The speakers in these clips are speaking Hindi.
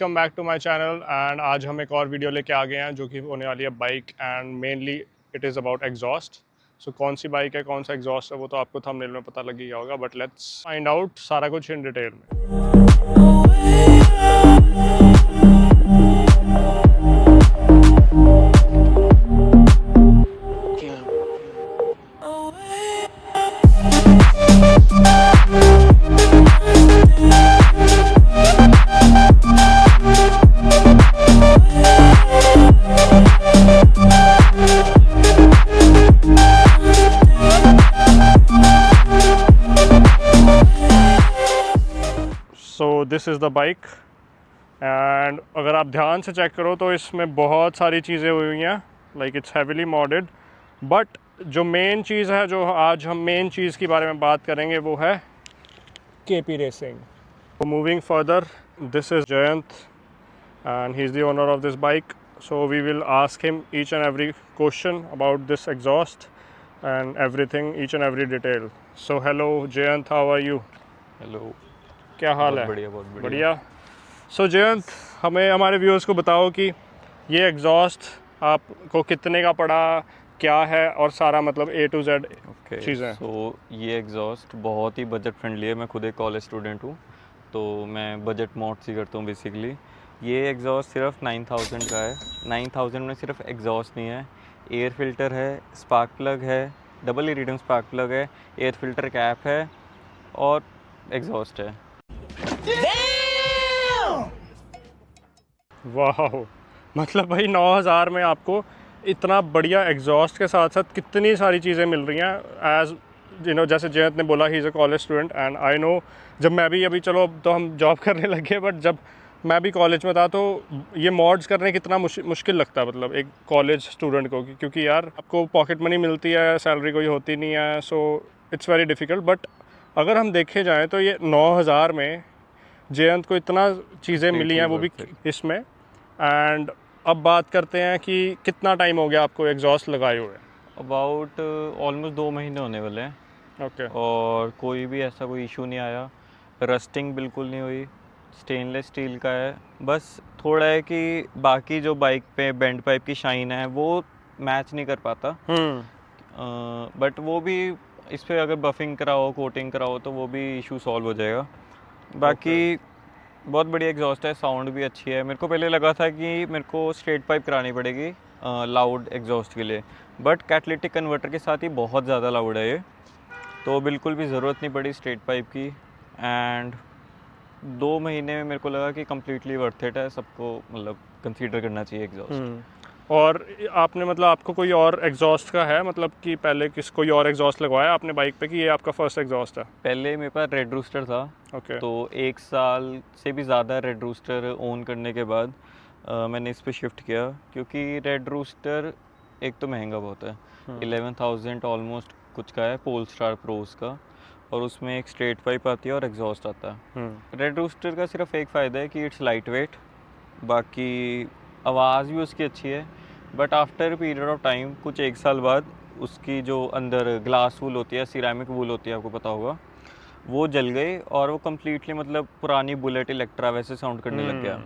Welcome back to my channel and आज हम एक और वीडियो लेके आ गए हैं जो कि होने वाली है bike and mainly it is about exhaust. So कौन सी बाइक है, कौन सा एग्जॉस्ट है, वो तो आपको थंबनेल में पता लग ही गया होगा, बट लेट्स फाइंड आउट सारा कुछ इन डिटेल में। सो this is the bike and अगर आप ध्यान से चेक करो तो इसमें बहुत सारी चीज़ें हुई हैं, like it's heavily modded. But जो मेन चीज़ है, जो आज हम मेन चीज़ के बारे में बात करेंगे, वो है KP racing. Moving further, this is Jayant and he's the owner of this bike, so we will ask him each and every question about this exhaust and everything, each and every detail. So hello Jayant, how are you? Hello. क्या हाल है? बढ़िया, बहुत बढ़िया। So जयंत, हमें हमारे व्यूअर्स को बताओ कि ये एग्जॉस्ट आपको कितने का पड़ा, क्या है, और सारा मतलब A to Z चीज़ें। सो ये एग्जॉस्ट बहुत ही बजट फ्रेंडली है। मैं खुद एक कॉलेज स्टूडेंट हूँ, तो मैं बजट मोड्स ही करता हूँ बेसिकली। ये एग्जॉस्ट सिर्फ 9000 का है। 9000 में सिर्फ एग्जॉस्ट नहीं है, एयर फिल्टर है, स्पार्क प्लग है, डबल इरिडियम स्पार्क प्लग है, एयर फिल्टर कैप है और एग्जॉस्ट है। वाह, मतलब भाई 9000 में आपको इतना बढ़िया एग्जॉस्ट के साथ साथ कितनी सारी चीज़ें मिल रही हैं। एज यू नो, जैसे जयंत ने बोला, he is a college student and I know, जब मैं भी अभी, चलो अब तो हम जॉब करने लगे, बट जब मैं भी कॉलेज में था तो ये मॉड्स करने कितना मुश्किल लगता है, मतलब एक कॉलेज स्टूडेंट को, क्योंकि यार आपको पॉकेट मनी मिलती है, सैलरी कोई होती नहीं है, so it's very difficult. But अगर हम देखे जाएँ तो ये 9000 में जयंत को इतना चीज़ें मिली हैं, वो भी इसमें। एंड अब बात करते हैं कि कितना टाइम हो गया आपको एग्जॉस्ट लगाए हुए? अबाउट ऑलमोस्ट 2 महीने होने वाले हैं। ओके। और कोई भी ऐसा कोई इशू नहीं आया, रस्टिंग बिल्कुल नहीं हुई, स्टेनलेस स्टील का है। बस थोड़ा है कि बाकी जो बाइक पे बेंड पाइप की शाइन है वो मैच नहीं कर पाता, बट वो भी इस पे अगर बफिंग कराओ, कोटिंग कराओ तो वो भी इशू सॉल्व हो जाएगा। बाकी बहुत बढ़िया एग्जॉस्ट है, साउंड भी अच्छी है। मेरे को पहले लगा था कि मेरे को स्ट्रेट पाइप करानी पड़ेगी लाउड एग्जॉस्ट के लिए, बट कैटलिटिक कन्वर्टर के साथ ही बहुत ज़्यादा लाउड है ये, तो बिल्कुल भी ज़रूरत नहीं पड़ी स्ट्रेट पाइप की। एंड 2 महीने में मेरे को लगा कि कम्प्लीटली वर्थ इट है, सबको मतलब कंसीडर करना चाहिए एग्जॉस्ट। और आपने मतलब आपको कोई और एग्जॉस्ट का है, मतलब कि पहले कोई और एग्जॉस्ट लगवाया आपने बाइक पे, कि ये आपका फर्स्ट एग्जॉस्ट है? पहले मेरे पास रेड रूस्टर था। ओके। तो 1 साल से भी ज़्यादा रेड रूस्टर ओन करने के बाद मैंने इस पे शिफ्ट किया, क्योंकि रेड रूस्टर एक तो महंगा बहुत है, 11,000 ऑलमोस्ट कुछ का है, पोल स्टार प्रोज का, और उसमें एक स्ट्रेट पाइप आती है और एग्जॉस्ट आता है। रेड रूस्टर का सिर्फ एक फ़ायदा है कि इट्स लाइट वेट, बाकी आवाज़ भी उसकी अच्छी है। But after period of time, कुछ 1 साल बाद, उसकी जो अंदर ग्लास वूल होती है, सिरेमिक वूल होती है, आपको पता होगा, वो जल गई और वो कम्प्लीटली मतलब पुरानी बुलेट इलेक्ट्रा वैसे साउंड करने लग गया।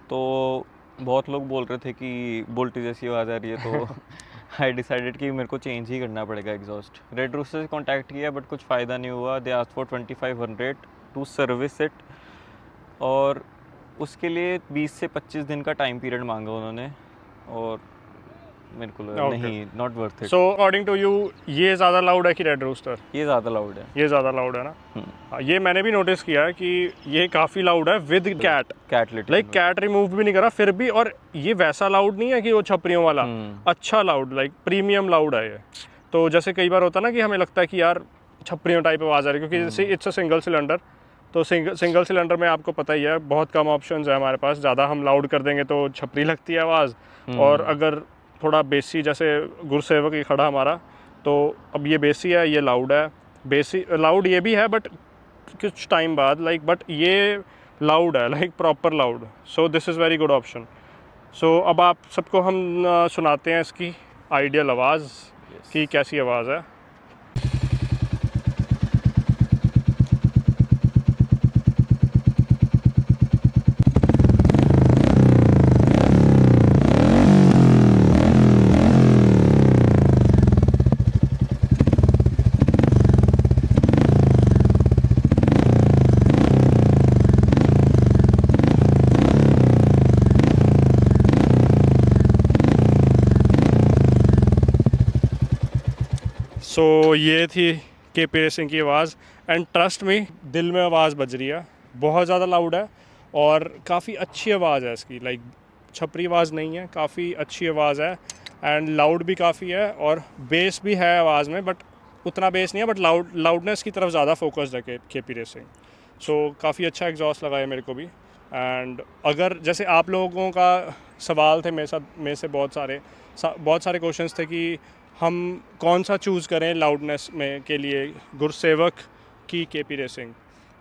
तो बहुत लोग बोल रहे थे कि बुलेट जैसी आवाज़ आ रही है, तो आई डिसाइडेड कि मेरे को चेंज ही करना पड़ेगा एग्जॉस्ट। रेड रूस्टर से कॉन्टैक्ट किया बट कुछ फ़ायदा नहीं हुआ। They asked for 2500 to service it, और उसके लिए 20 से 25 दिन का टाइम पीरियड मांगा उन्होंने, और मेरे को लगा नहीं, not worth it. So according to you ये ज़्यादा लाउड है कि रेड रूस्टर? ये ज़्यादा लाउड है। ये ज़्यादा लाउड है ना? ये मैंने भी नोटिस किया है कि ये काफ़ी लाउड है with cat, like cat remove भी नहीं करा फिर भी, और ये वैसा लाउड नहीं है कि वो छपरियों वाला, अच्छा लाउड, लाइक प्रीमियम लाउड है ये। तो जैसे कई बार होता है ना कि हमें लगता है कि यार छपरियों टाइप आवाज़ आ रही है, क्योंकि जैसे इट्स अ सिंगल सिलेंडर, तो सिंगल सिलेंडर में आपको पता ही है बहुत कम ऑप्शंस है हमारे पास। ज़्यादा हम लाउड कर देंगे तो छपरी लगती है आवाज़, और अगर थोड़ा बेसी, जैसे गुरसेवक ही खड़ा हमारा, तो अब ये बेसी है, ये लाउड है, बेसी लाउड ये भी है, बट कुछ टाइम बाद लाइक, बट ये लाउड है, like proper loud. So this is very good option. So अब आप सबको हम सुनाते हैं इसकी आइडियल आवाज़ की कैसी आवाज़ है। सो ये थी केपी रेसिंग की आवाज़ एंड ट्रस्ट मी दिल में आवाज़ बज रही है, बहुत ज़्यादा लाउड है और काफ़ी अच्छी आवाज़ है इसकी, लाइक छपरी आवाज़ नहीं है, काफ़ी अच्छी आवाज़ है एंड लाउड भी काफ़ी है और बेस भी है आवाज़ में, बट उतना बेस नहीं है, बट लाउडनेस की तरफ ज़्यादा फोकस्ड है केपी रेसिंग। सो काफ़ी अच्छा एग्जॉस्ट लगा है मेरे को भी। एंड अगर जैसे आप लोगों का सवाल थे मेरे से बहुत सारे क्वेश्चंस थे कि हम कौन सा चूज़ करें लाउडनेस में के लिए, गुरसेवक की केपी रेसिंग,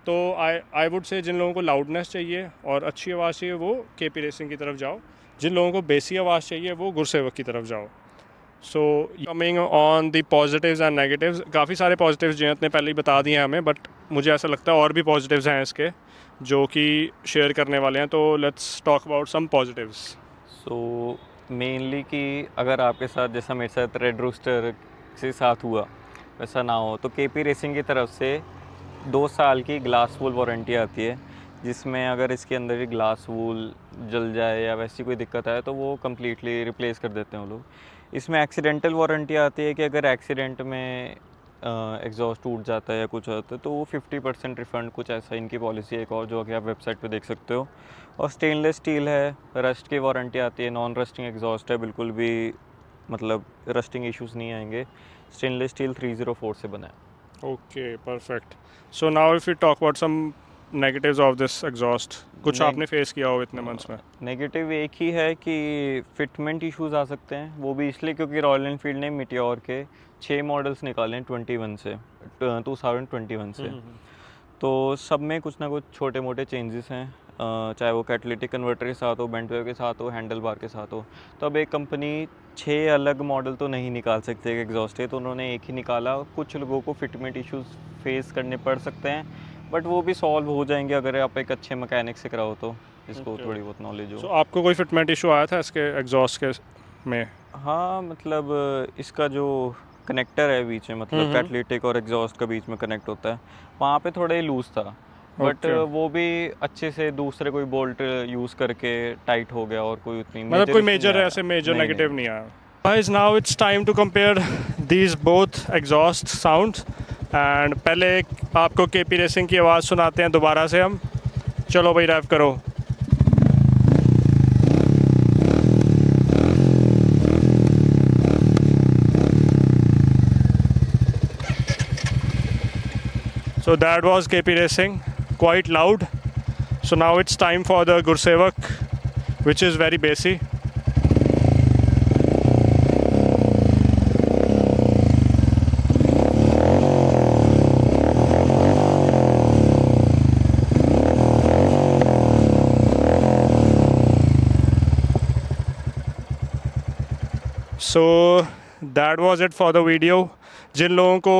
तो आई वुड से जिन लोगों को लाउडनेस चाहिए और अच्छी आवाज़ चाहिए वो केपी रेसिंग की तरफ जाओ, जिन लोगों को बेसी आवाज़ चाहिए वो गुरसेवक की तरफ जाओ। So coming on the positives and negatives, काफ़ी सारे पॉजिटिव्स जिन्हें ने पहले ही बता दिए हैं हमें, बट मुझे ऐसा लगता है और भी पॉजिटिव्स हैं इसके जो कि शेयर करने वाले हैं, तो let's talk about some positives. So mainly कि अगर आपके साथ जैसा मेरे साथ रेड रूस्टर के साथ हुआ वैसा ना हो, तो केपी रेसिंग की तरफ से 2 साल की ग्लास वूल वारंटी आती है, जिसमें अगर इसके अंदर ही ग्लास वूल जल जाए या वैसी कोई दिक्कत आए तो वो कम्प्लीटली रिप्लेस कर देते हैं वो लोग। इसमें एक्सीडेंटल वारंटी आती है कि अगर एक्सीडेंट में एग्जॉस्ट टूट जाता है या कुछ होता है तो वो 50% रिफ़ंड, कुछ ऐसा इनकी पॉलिसी है एक और, जो कि आप वेबसाइट पे देख सकते हो। और स्टेनलेस स्टील है, रस्ट की वारंटी आती है, नॉन रस्टिंग एग्जॉस्ट है, बिल्कुल भी मतलब रस्टिंग इश्यूज़ नहीं आएंगे। स्टेनलेस स्टील 304 से बना है। Okay, perfect. So now if you talk about some negatives of this exhaust, कुछ आपने फेस किया हो इतने मंथ्स में? नेगेटिव एक ही है कि फिटमेंट इश्यूज आ सकते हैं, वो भी इसलिए क्योंकि रॉयल एनफील्ड ने मीटियोर के 6 मॉडल्स निकाले हैं 2021 से, तो सब में कुछ ना कुछ छोटे मोटे चेंजेस हैं, चाहे वो कैटालिटिक कन्वर्टर के साथ हो, बेंट वेव के साथ हो, हैंडल बार के साथ हो। तो अब एक कंपनी 6 अलग मॉडल तो नहीं निकाल सकते एक एग्जॉस्ट है, तो उन्होंने एक ही निकाला। कुछ लोगों को फिटमेंट इश्यूज फेस करने पड़ सकते हैं, बट वो भी सॉल्व हो जाएंगे अगर आप एक अच्छे मैकेनिक से कराओ तो, इसको थोड़ी बहुत नॉलेज हो। So, आपको कोई फिटमेंट इशू आया था इसके एग्जॉस्ट के में? हाँ, मतलब इसका जो कनेक्टर है बीच में, मतलब कैटालिटिक और एग्जॉस्ट का बीच में कनेक्ट होता है, वहाँ पे थोड़ा ही लूज था, बट वो भी अच्छे से दूसरे कोई बोल्ट यूज़ करके टाइट हो गया और कोई उतनी मतलब कोई मेजर ऐसे मेजर नेगेटिव नहीं आया। Guys, now it's time to compare these both exhaust sounds and पहले आपको केपी रेसिंग की आवाज़ सुनाते हैं दोबारा से हम। चलो भाई, रैप करो। So that was KP Racing, quite loud. So now it's time for the Gursevak, which is very bassy. So that was it for the video. जिन लोगों को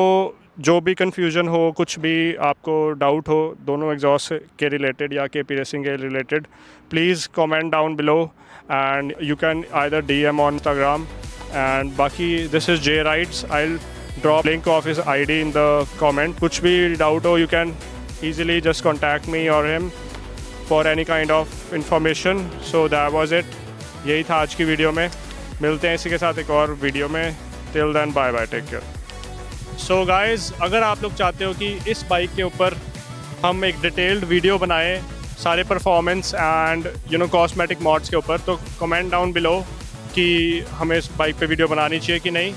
जो भी कन्फ्यूजन हो, कुछ भी आपको डाउट हो दोनों एग्जॉस्ट के रिलेटेड या केपी रेसिंग के related, please comment down below and you can either DM on Instagram. And बाकी this is J rides, I will drop link of his ID in the comment. कुछ भी डाउट हो you can easily just contact me और him for any kind of information. So that was it, यही था आज की वीडियो में। मिलते हैं इसी के साथ एक और वीडियो में। Till then bye bye, take care. So guys, अगर आप लोग चाहते हो कि इस बाइक के ऊपर हम एक डिटेल्ड वीडियो बनाएं सारे परफॉर्मेंस एंड कॉस्मेटिक मॉड्स के ऊपर, तो कमेंट डाउन बिलो कि हमें इस बाइक पे वीडियो बनानी चाहिए कि नहीं।